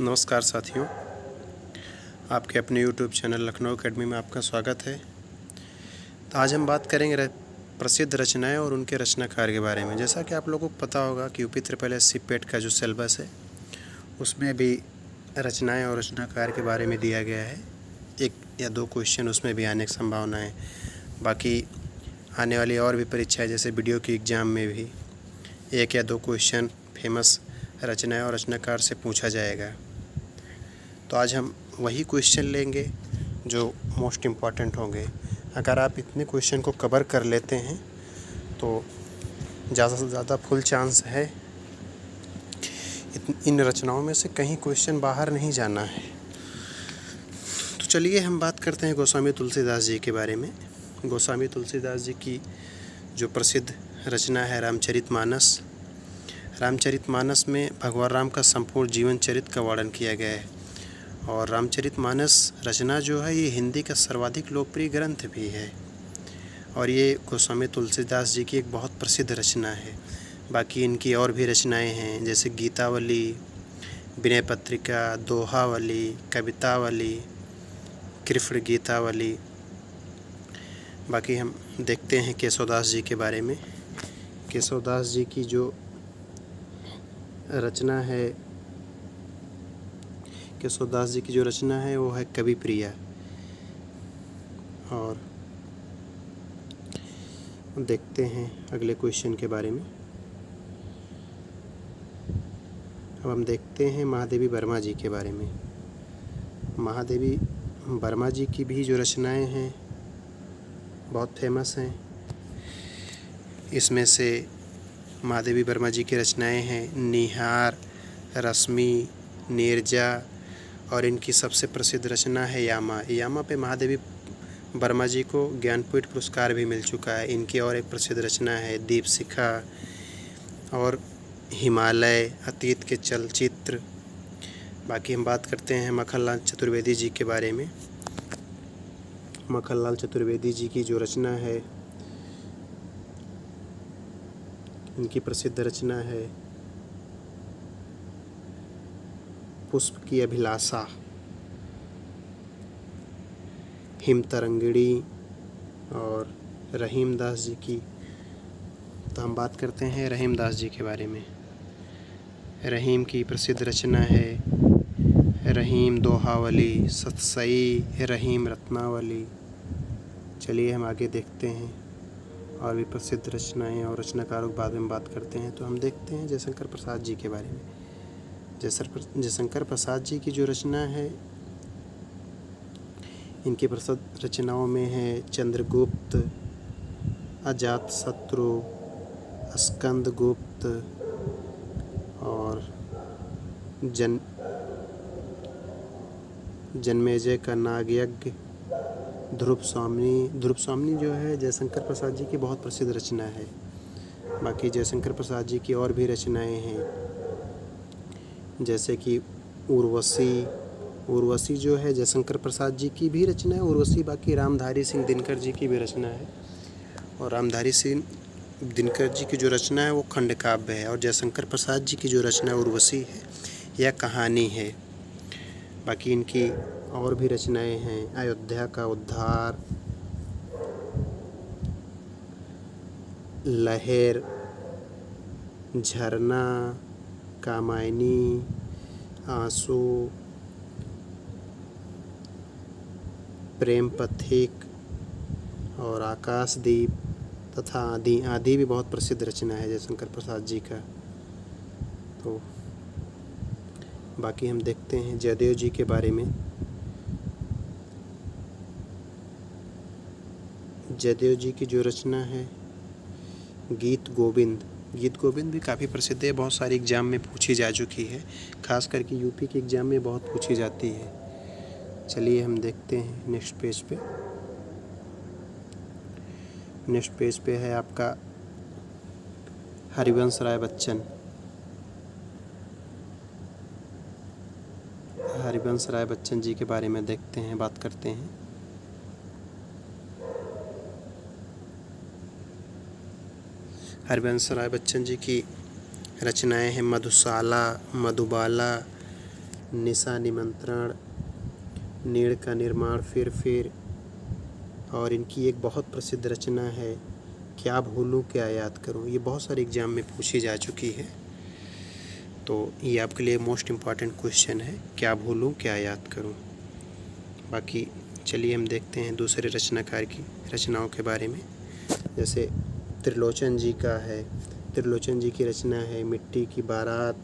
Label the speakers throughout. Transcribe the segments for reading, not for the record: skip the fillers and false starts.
Speaker 1: नमस्कार साथियों, आपके अपने यूट्यूब चैनल लखनऊ एकेडमी में आपका स्वागत है। तो आज हम बात करेंगे प्रसिद्ध रचनाएं और उनके रचनाकार के बारे में। जैसा कि आप लोगों को पता होगा कि यूपी ट्रिपल एस सी पेट का जो सिलेबस है उसमें भी रचनाएं और रचनाकार के बारे में दिया गया है। 1 या 2 क्वेश्चन उसमें भी आने की संभावना है। बाकी आने वाली और भी परीक्षाएँ जैसे वीडियो की एग्ज़ाम में भी 1 या 2 क्वेश्चन फेमस रचनाएं और रचनाकार से पूछा जाएगा। तो आज हम वही क्वेश्चन लेंगे जो मोस्ट इम्पॉर्टेंट होंगे। अगर आप इतने क्वेश्चन को कवर कर लेते हैं तो ज़्यादा से ज़्यादा फुल चांस है इन रचनाओं में से कहीं क्वेश्चन बाहर नहीं जाना है। तो चलिए हम बात करते हैं गोस्वामी तुलसीदास जी के बारे में। गोस्वामी तुलसीदास जी की जो प्रसिद्ध रचना है रामचरितमानस। रामचरितमानस में भगवान राम का संपूर्ण जीवन चरित्र का वर्णन किया गया है और रामचरितमानस रचना जो है ये हिंदी का सर्वाधिक लोकप्रिय ग्रंथ भी है और ये गोस्वामी तुलसीदास जी की एक बहुत प्रसिद्ध रचना है। बाकी इनकी और भी रचनाएं हैं जैसे गीतावली, विनय पत्रिका, दोहावली, कवितावली, कृष्ण गीतावली। बाकी हम देखते हैं केशवदास जी के बारे में। केशवदास जी की जो रचना है केशवदास जी की जो रचना है वो है कवि प्रिया। और देखते हैं अगले क्वेश्चन के बारे में। अब हम देखते हैं महादेवी वर्मा जी के बारे में। महादेवी वर्मा जी की भी जो रचनाएं हैं बहुत फेमस हैं। इसमें से महादेवी वर्मा जी की रचनाएं हैं निहार, रश्मि, नीरजा और इनकी सबसे प्रसिद्ध रचना है यामा। यामा पे महादेवी वर्मा जी को ज्ञानपीठ पुरस्कार भी मिल चुका है। इनकी और एक प्रसिद्ध रचना है दीपशिखा और हिमालय, अतीत के चलचित्र। बाकी हम बात करते हैं मक्खनलाल चतुर्वेदी जी के बारे में। मक्खनलाल चतुर्वेदी जी की जो रचना है, इनकी प्रसिद्ध रचना है पुष्प की अभिलाषा, हिमतरंगिणी और रहीमदास जी की। तो हम बात करते हैं रहीमदास जी के बारे में। रहीम की प्रसिद्ध रचना है रहीम दोहावली, सतसई, रहीम रत्नावली। चलिए हम आगे देखते हैं और भी प्रसिद्ध रचनाएं और रचनाकारों के बारे में बात करते हैं। तो हम देखते हैं जयशंकर प्रसाद जी के बारे में। जयशंकर प्रसाद जी की जो रचना है, इनकी प्रसिद्ध रचनाओं में है चंद्रगुप्त, अजातशत्रु, स्कंदगुप्त और जन्मेजय का नागयज्ञ, ध्रुव स्वामिनी जो है जयशंकर प्रसाद जी की बहुत प्रसिद्ध रचना है। बाकी जयशंकर प्रसाद जी की और भी रचनाएं हैं जैसे कि उर्वशी जो है जयशंकर प्रसाद जी की भी रचना है उर्वशी। बाकी रामधारी सिंह दिनकर जी की भी रचना है और रामधारी सिंह दिनकर जी की जो रचना है वो खंड काव्य है और जयशंकर प्रसाद जी की जो रचना है उर्वशी है यह कहानी है। बाकी इनकी और भी रचनाएं हैं अयोध्या का उद्धार, लहर, झरना, कामायनी, आंसू, प्रेम पथिक और आकाशदीप तथा आदि भी बहुत प्रसिद्ध रचना है जयशंकर प्रसाद जी का। तो बाकी हम देखते हैं जयदेव जी के बारे में। जयदेव जी की जो रचना है गीत गोविंद भी काफ़ी प्रसिद्ध है, बहुत सारी एग्ज़ाम में पूछी जा चुकी है, खास करके यूपी के एग्ज़ाम में बहुत पूछी जाती है। चलिए हम देखते हैं नेक्स्ट पेज पे है आपका हरिवंश राय बच्चन। हरिवंश राय बच्चन जी के बारे में देखते हैं, बात करते हैं। हरिवंश राय बच्चन जी की रचनाएं हैं मधुशाला, मधुबाला, निशा निमंत्रण, नीड़ का निर्माण फिर और इनकी एक बहुत प्रसिद्ध रचना है क्या भूलूं क्या याद करूं। ये बहुत सारे एग्ज़ाम में पूछी जा चुकी है, तो ये आपके लिए मोस्ट इम्पॉर्टेंट क्वेश्चन है, क्या भूलूं क्या याद करूं। बाकी चलिए हम देखते हैं दूसरे रचनाकार की रचनाओं के बारे में। जैसे त्रिलोचन जी का है, त्रिलोचन जी की रचना है मिट्टी की बारात,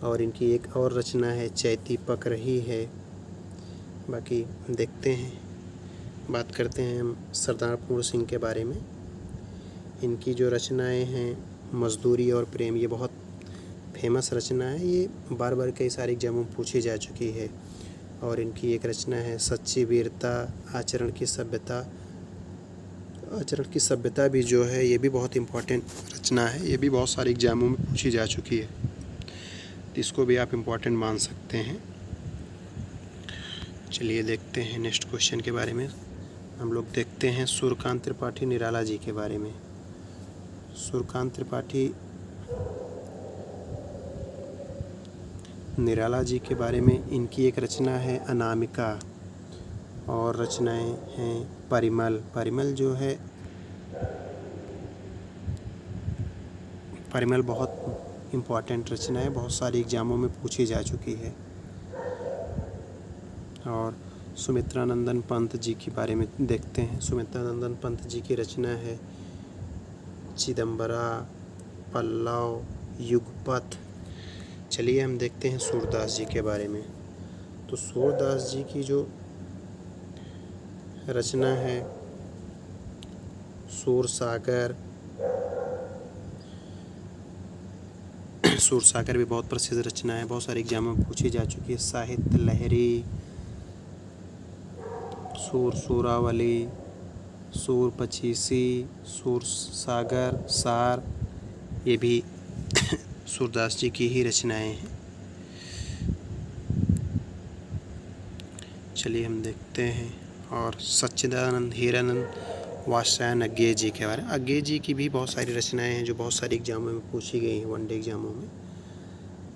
Speaker 1: और इनकी एक और रचना है चैती पक रही है। बाकी देखते हैं, बात करते हैं हम सरदार पूर्ण सिंह के बारे में। इनकी जो रचनाएं हैं मजदूरी और प्रेम, ये बहुत फेमस रचना है, ये बार बार कई सारे एग्जामों में पूछी जा चुकी है। और इनकी एक रचना है सच्ची वीरता, आचरण की सभ्यता। आचरण की सभ्यता भी जो है ये भी बहुत इम्पोर्टेंट रचना है, ये भी बहुत सारे एग्जामों में पूछी जा चुकी है, तो इसको भी आप इम्पोर्टेंट मान सकते हैं। चलिए देखते हैं नेक्स्ट क्वेश्चन के बारे में। हम लोग देखते हैं सूर्यकांत त्रिपाठी निराला जी के बारे में। सूर्यकांत त्रिपाठी निराला जी के बारे में इनकी एक रचना है अनामिका, और रचनाएं हैं परिमल। परिमल जो है, परिमल बहुत इम्पोर्टेंट रचना है, बहुत सारी एग्जामों में पूछी जा चुकी है। और सुमित्रानंदन पंत जी के बारे में देखते हैं। सुमित्रानंदन पंत जी की रचना है चिदम्बरा, पल्लव, युगपथ। चलिए हम देखते हैं सूरदास जी के बारे में। तो सूरदास जी की जो रचना है सूरसागर, सूरसागर भी बहुत प्रसिद्ध रचना है, बहुत सारे एग्जामों में पूछी जा चुकी है। साहित्य लहरी, सूर सूरावली, सूर पचीसी, सूरसागर, सार, ये भी सूरदास जी की ही रचनाएं हैं। चलिए हम देखते हैं और सच्चिदानंद हीरानंद वात्स्यायन अज्ञेय जी के बारे में। अज्ञेय जी की भी बहुत सारी रचनाएं हैं जो बहुत सारे एग्जामों में पूछी गई हैं, वनडे एग्जामों में।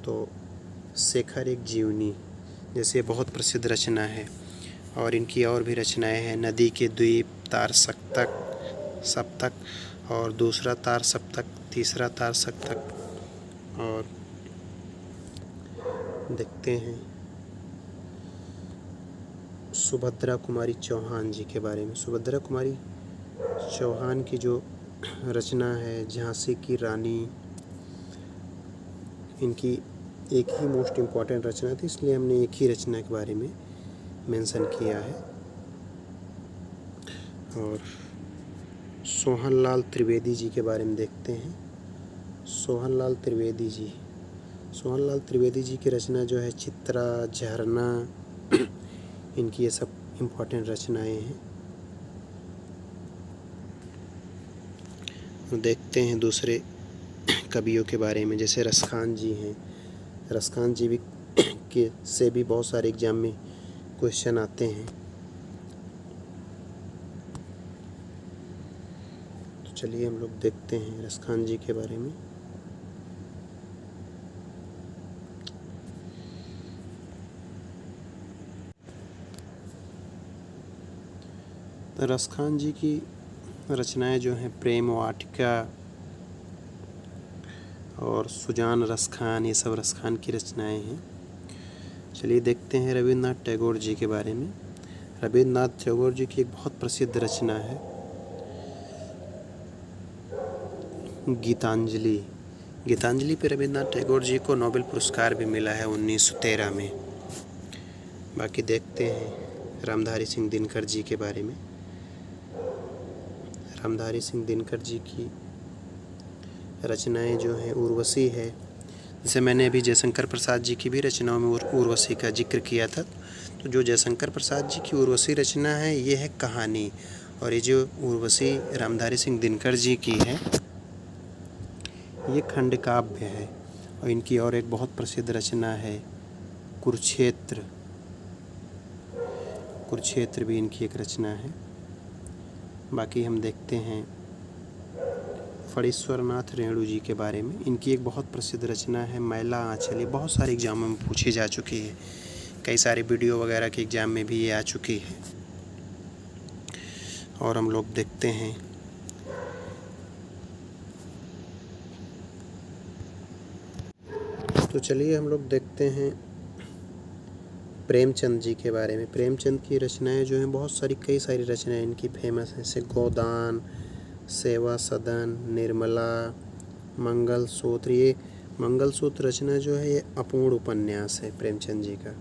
Speaker 1: तो शेखर एक जीवनी जैसे बहुत प्रसिद्ध रचना है, और इनकी और भी रचनाएं हैं नदी के द्वीप, तार सप्तक, और दूसरा तार सप्तक, तीसरा तार सप्तक। और देखते हैं सुभद्रा कुमारी चौहान जी के बारे में। सुभद्रा कुमारी चौहान की जो रचना है झांसी की रानी, इनकी एक ही मोस्ट इम्पॉर्टेंट रचना थी, इसलिए हमने एक ही रचना के बारे में मेंशन किया है। और सोहनलाल त्रिवेदी जी के बारे में देखते हैं। सोहनलाल त्रिवेदी जी की रचना जो है चित्रा, झरना, इनकी ये सब इम्पोर्टेंट रचनाएं हैं। देखते हैं दूसरे कवियों के बारे में। जैसे रसखान जी हैं, रसखान जी भी के से भी बहुत सारे एग्जाम में क्वेश्चन आते हैं। तो चलिए हम लोग देखते हैं रसखान जी के बारे में। रसखान जी की रचनाएं जो हैं प्रेम वाटिका और सुजान रसखान, ये सब रसखान की रचनाएं हैं। चलिए देखते हैं रविन्द्रनाथ टैगोर जी के बारे में। रविन्द्रनाथ टैगोर जी की एक बहुत प्रसिद्ध रचना है गीतांजलि। गीतांजलि पे रविन्द्रनाथ टैगोर जी को नोबेल पुरस्कार भी मिला है 1913 में। बाकी देखते हैं रामधारी सिंह दिनकर जी के बारे में। रामधारी सिंह दिनकर जी की रचनाएं जो हैं उर्वशी है। जैसे मैंने अभी जयशंकर प्रसाद जी की भी रचनाओं में उर्वशी का जिक्र किया था, तो जो जयशंकर प्रसाद जी की उर्वशी रचना है ये है कहानी, और ये जो उर्वशी रामधारी सिंह दिनकर जी की है ये खंड काव्य है। और इनकी और एक बहुत प्रसिद्ध रचना है कुरुक्षेत्र। कुरुक्षेत्र भी इनकी एक रचना है। बाकी हम देखते हैं फणीश्वर नाथ रेणु जी के बारे में। इनकी एक बहुत प्रसिद्ध रचना है मैला आँचल। ये बहुत सारे एग्जामों में पूछी जा चुकी है, कई सारे वीडियो वगैरह के एग्ज़ाम में भी ये आ चुकी है और हम लोग देखते हैं। तो चलिए हम लोग देखते हैं प्रेमचंद जी के बारे में। प्रेमचंद की रचनाएं जो हैं बहुत सारी, कई सारी रचनाएं इनकी फेमस हैं, जैसे गोदान, सेवा सदन, निर्मला, मंगलसूत्र। ये मंगलसूत्र रचना जो है ये अपूर्ण उपन्यास है प्रेमचंद जी का।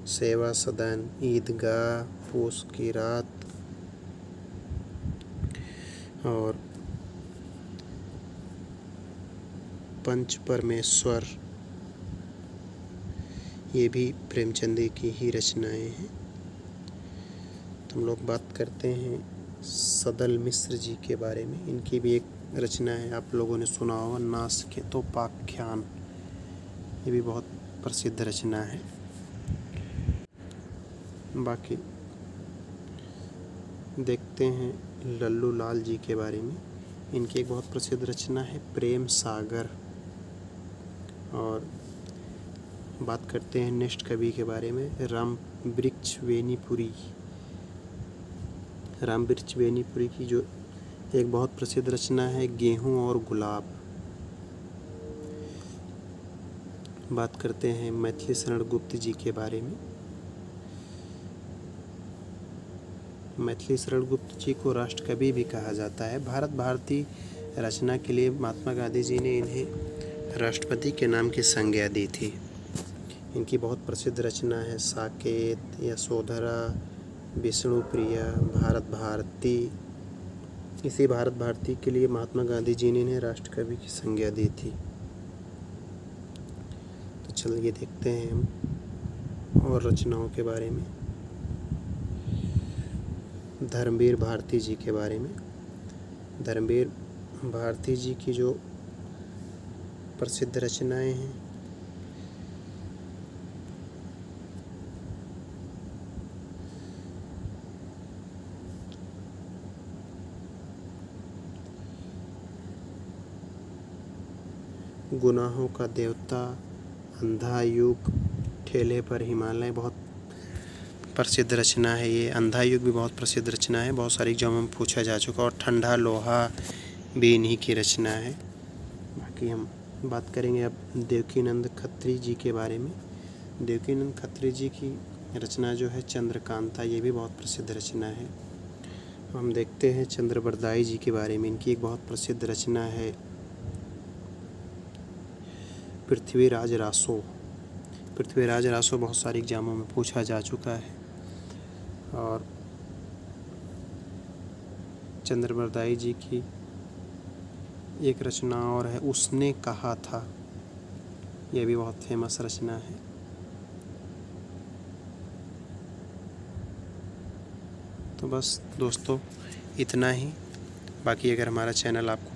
Speaker 1: सेवा सदन, ईदगाह, पूस की रात और पंच परमेश्वर, ये भी प्रेमचंद की ही रचनाएं हैं। तो हम लोग बात करते हैं सदल मिश्र जी के बारे में। इनकी भी एक रचना है, आप लोगों ने सुना होगा, नासिकेतोपाख्यान। ये भी बहुत प्रसिद्ध रचना है। बाकी देखते हैं लल्लू लाल जी के बारे में। इनकी एक बहुत प्रसिद्ध रचना है प्रेम सागर। और बात करते हैं नेक्स्ट कवि के बारे में, रामवृक्ष वेनीपुरी। रामवृक्ष वेनीपुरी की जो एक बहुत प्रसिद्ध रचना है गेहूं और गुलाब। बात करते हैं मैथिली शरण गुप्त जी के बारे में। मैथिली शरण गुप्त जी को राष्ट्रकवि भी कहा जाता है। भारत भारती रचना के लिए महात्मा गांधी जी ने इन्हें राष्ट्रपति के नाम की संज्ञा दी थी। इनकी बहुत प्रसिद्ध रचना है साकेत, यशोधरा, विष्णुप्रिया, भारत भारती। इसी भारत भारती के लिए महात्मा गांधी जी ने इन्हें राष्ट्रकवि की संज्ञा दी थी। तो चलिए देखते हैं हम और रचनाओं के बारे में। धर्मवीर भारती जी के बारे में। धर्मवीर भारती जी की जो प्रसिद्ध रचनाएं हैं, गुनाहों का देवता, अंधा युग, ठेले पर हिमालय, बहुत प्रसिद्ध रचना है ये। अंधा युग भी बहुत प्रसिद्ध रचना है, बहुत सारी एग्जाम में पूछा जा चुका। और ठंडा लोहा भी इन्हीं की रचना है। बाकी हम बात करेंगे अब देवकीनंद खत्री जी के बारे में। देवकीनंद खत्री जी की रचना जो है चंद्रकांता, ये भी बहुत प्रसिद्ध रचना है। हम देखते हैं चंद्रबरदाई जी के बारे में। इनकी एक बहुत प्रसिद्ध रचना है पृथ्वीराज रासो। पृथ्वीराज रासो बहुत सारे एग्जामों में पूछा जा चुका है। और चंद्रबरदाई जी की एक रचना और है उसने कहा था, यह भी बहुत फेमस रचना है। तो बस दोस्तों इतना ही। बाकी अगर हमारा चैनल आपको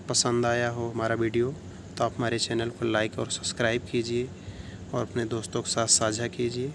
Speaker 1: पसंद आया हो, हमारा वीडियो, तो आप हमारे चैनल को लाइक और सब्सक्राइब कीजिए और अपने दोस्तों के साथ साझा कीजिए।